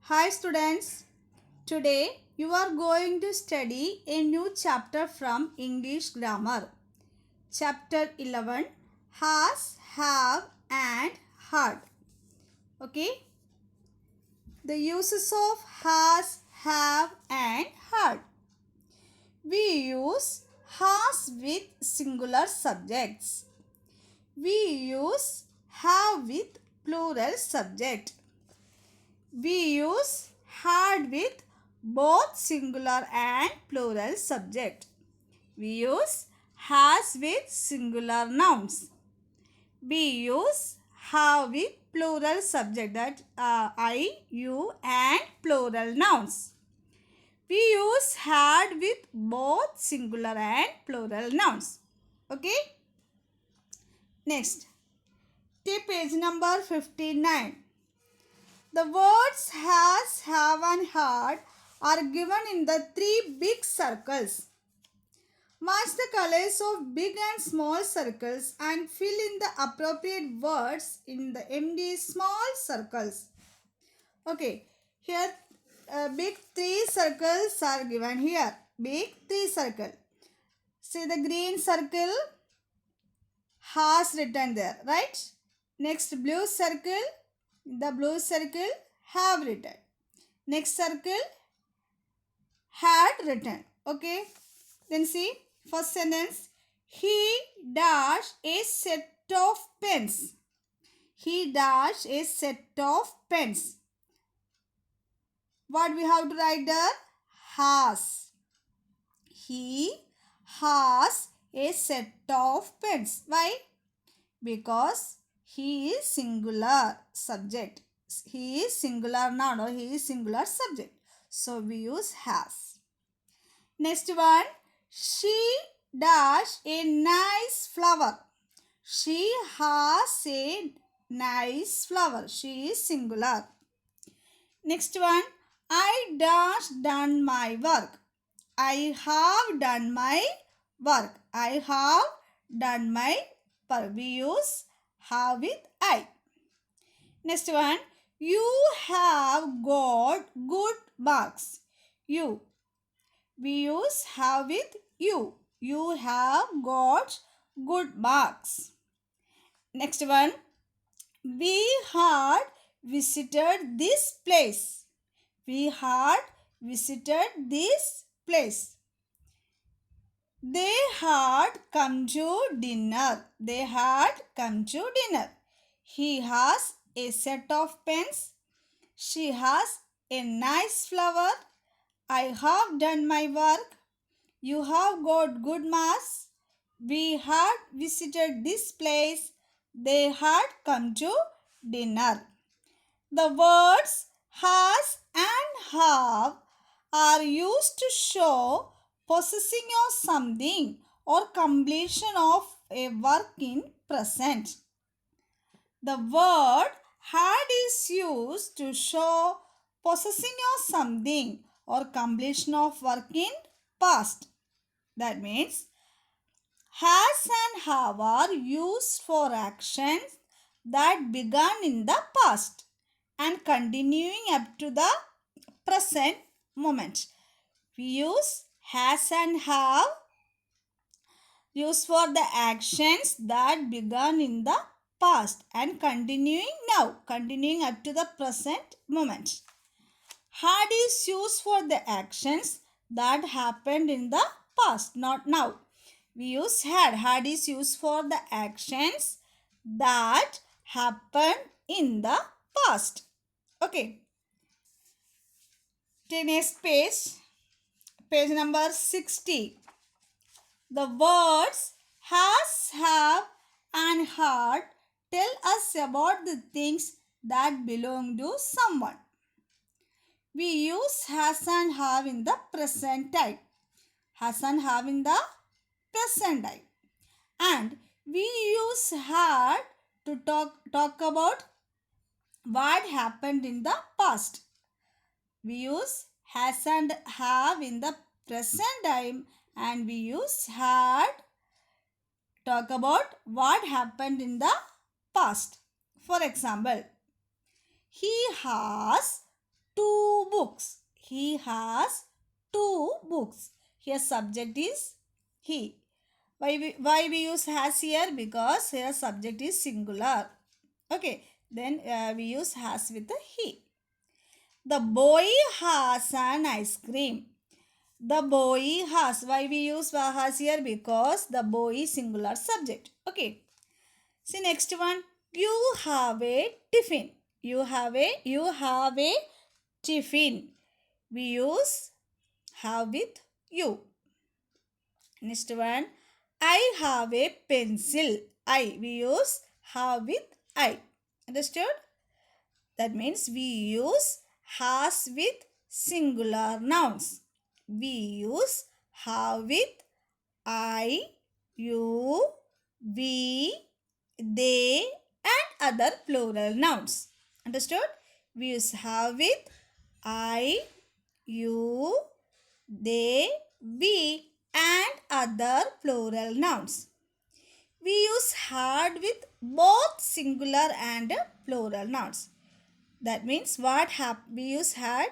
Hi students, today you are going to study a new chapter from English grammar. Chapter 11 has, have and had. Okay, the uses of has, have and had. We use has with singular subjects. We use have with plural subject. We use had with both singular and plural subject. We use has with singular nouns. We use have with plural subject, that I, you and plural nouns. We use had with both singular and plural nouns. Okay. Next, take page number 59. The words has, have and had are given in the three big circles. Match the colors of big and small circles and fill in the appropriate words in the empty small circles. Okay, here big three circles are given here. Big three circle. See the green circle has written there, right? Next blue circle, the blue circle have written. Next circle had written. Okay. Then see first sentence. He dash a set of pens. He dash a set of pens. What we have to write there? Has. He has a set of pens. Why? Because he is singular subject. He is singular noun or he is singular subject. So we use has. Next one. She dash a nice flower. She has a nice flower. She is singular. Next one. I dash done my work. I have done my work. I have done my work. We use have with I. Next one. You have got good marks. You. We use have with you. You have got good marks. Next one. We had visited this place. We had visited this place. They had come to dinner. They had come to dinner. He has a set of pens. She has a nice flower. I have done my work. You have got good marks. We had visited this place. They had come to dinner. The words has and have are used to show possessing of something or completion of a work in present. The word had is used to show possessing of something or completion of work in past. That means has and have are used for actions that began in the past and continuing up to the present moment. We use has and have used for the actions that began in the past and continuing now, continuing up to the present moment. Had is used for the actions that happened in the past, not now. We use had. Had is used for the actions that happened in the past. Okay. The next page, page number 60. The words has, have and had tell us about the things that belong to someone. We use has and have in the present time. Has and have in the present time. And we use had to talk about what happened in the past. We use has and have in the present time and we use had talk about what happened in the past. For example, he has 2 books. He has 2 books. Here subject is he. Why we use has here? Because here subject is singular. Okay. Then we use has with the he. The boy has an ice cream. The boy has. Why we use has here? Because the boy is singular subject. Okay. See next one. You have a tiffin. You have a tiffin. We use have with you. Next one. I have a pencil. We use have with I. Understood? That means we use has with singular nouns. We use have with I, you, we, they and other plural nouns. Understood? We use have with I, you, they, we and other plural nouns. We use had with both singular and plural nouns. That means we use had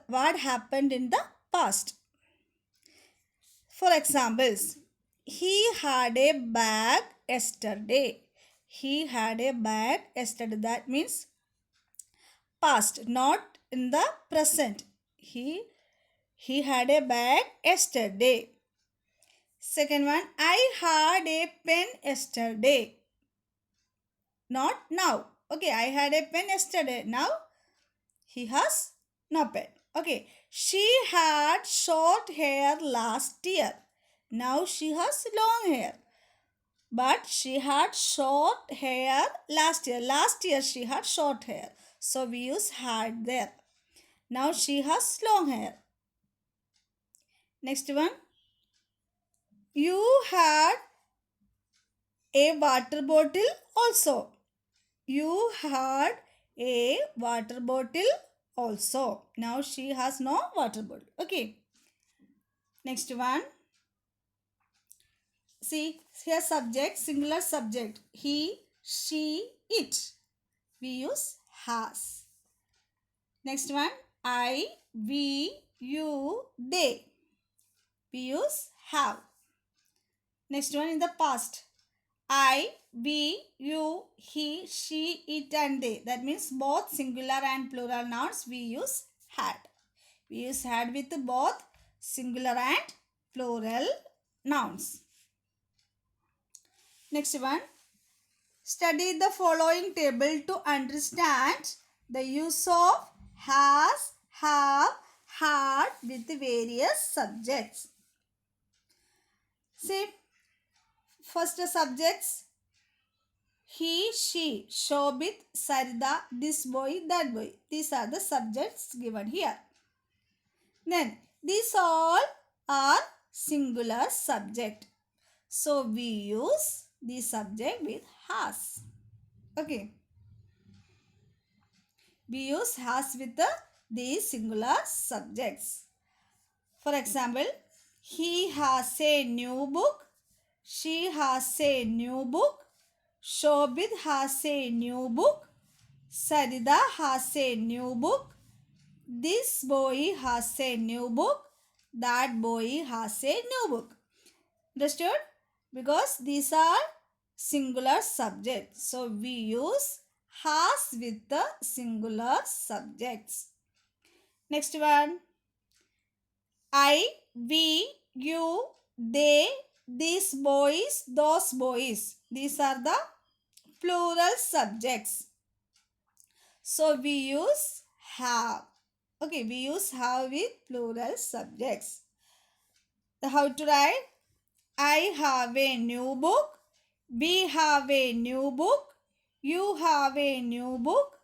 what happened in the past. For examples, he had a bag yesterday. He had a bag yesterday. That means past, not in the present. He had a bag yesterday. Second one, I had a pen yesterday. Not now. Okay, I had a pen yesterday. Now he has no pen. Okay, she had short hair last year. Now she has long hair. But she had short hair last year. Last year she had short hair. So we use had there. Now she has long hair. Next one. You had a water bottle also. You had a water bottle also. Now she has no water bottle. Okay. Next one. See, here subject, singular subject. He, she, it. We use has. Next one. I, we, you, they. We use have. Next one in the past. I, we, you, he, she, it and they. That means both singular and plural nouns we use had. We use had with both singular and plural nouns. Next one. Study the following table to understand the use of has, have, had with various subjects. See, first subjects. He, she, Shobit, Sarida, this boy, that boy. These are the subjects given here. Then, these all are singular subject. So, we use the subject with has. Okay. We use has with these singular subjects. For example, he has a new book. She has a new book. Shobit has a new book. Sarida has a new book. This boy has a new book. That boy has a new book. Understood? Because these are singular subjects. So we use has with the singular subjects. Next one. I, we, you, they, these boys, those boys. These are the plural subjects. So we use have. Okay, we use have with plural subjects. How to write? I have a new book. We have a new book. You have a new book.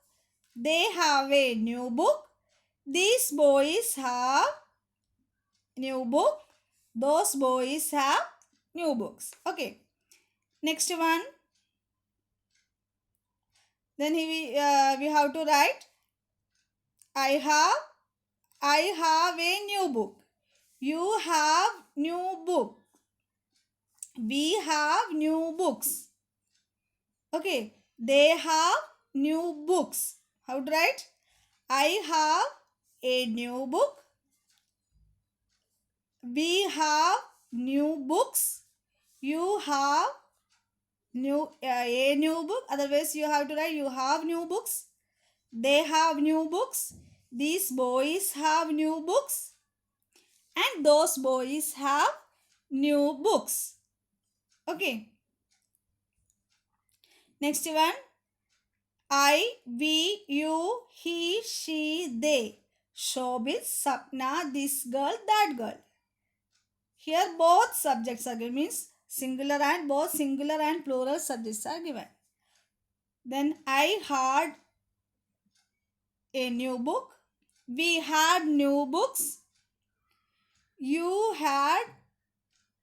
They have a new book. These boys have new book. Those boys have new books. Okay. Next one. Then we have to write I have a new book. You have new book. We have new books. Okay. They have new books. How to write? I have a new book. We have new books. You have a new book. Otherwise, you have to write you have new books. They have new books. These boys have new books. And those boys have new books. Okay. Next one. I, we, you, he, she, they. Shobit, Sapna, this girl, that girl. Here both subjects are given, means singular and both singular and plural subjects are given. Then I had a new book. We had new books. You had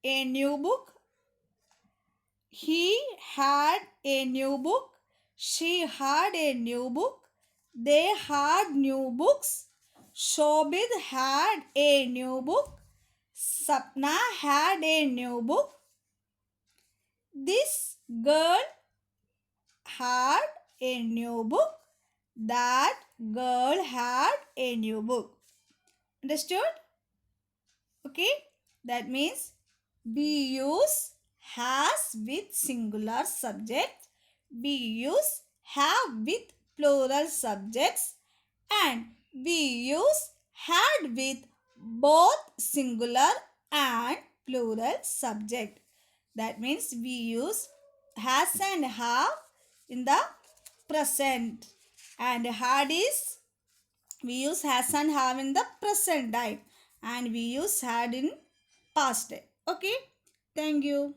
a new book. He had a new book. She had a new book. They had new books. Shobit had a new book. Sapna had a new book. This girl had a new book. That girl had a new book. Understood? Okay. That means we use has with singular subject. We use have with plural subjects. And we use had with both singular and plural subject. That means we use has and have in the present, and had is we use has and have in the present time, and we use had in past time. Okay, thank you.